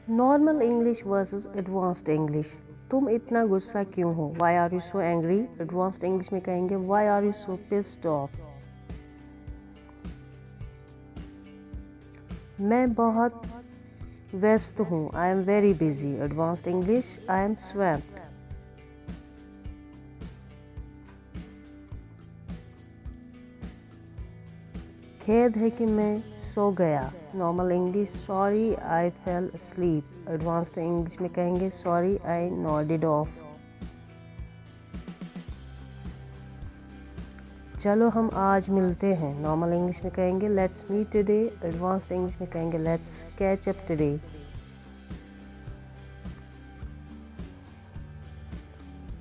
Normal English versus advanced English. तुम इतना गुस्सा क्यों हो? Why are you so angry? Advanced English में कहेंगे why are you so pissed off? मैं बहुत व्यस्त हूँ, I am very busy. Advanced English, I am swamped. खेद है कि मैं सो गया। Normal English, sorry I fell asleep। Advanced English में कहेंगे सॉरी आई नॉडेड ऑफ। चलो हम आज मिलते हैं। नॉर्मल इंग्लिश में कहेंगे let's meet today. Advanced English में कहेंगे लेट्स कैच अप टुडे।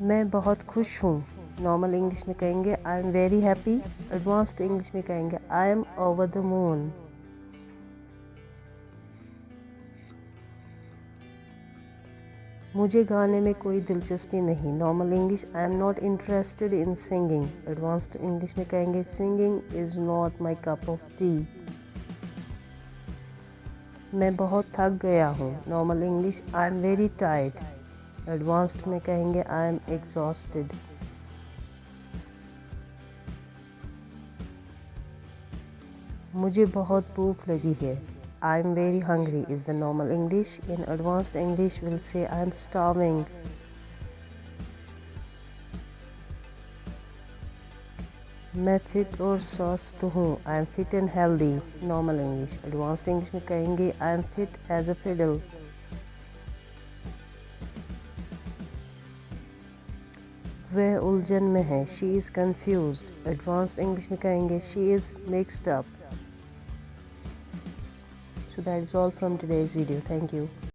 मैं बहुत खुश हूँ। नॉर्मल इंग्लिश में कहेंगे आई am very happy. Advanced English में कहेंगे I am over the moon. मुझे गाने में कोई दिलचस्पी नहीं। Normal English, I am not interested in singing. Advanced English में कहेंगे singing is not my cup of T. मैं बहुत थक गया हूँ। Normal English, I am very tired. Advanced में कहेंगे आई एम एग्जॉस्टेड। मुझे बहुत भूख लगी है। I am very hungry is the normal English. In advanced English, we'll say I am starving. मैं फिट और स्वस्थ हूँ। I am fit and healthy. Normal English. Advanced English में कहेंगे I am fit as a fiddle. वह उलझन में है। She is confused. Advanced English में कहेंगे she is mixed up. So that is all from today's video. Thank you.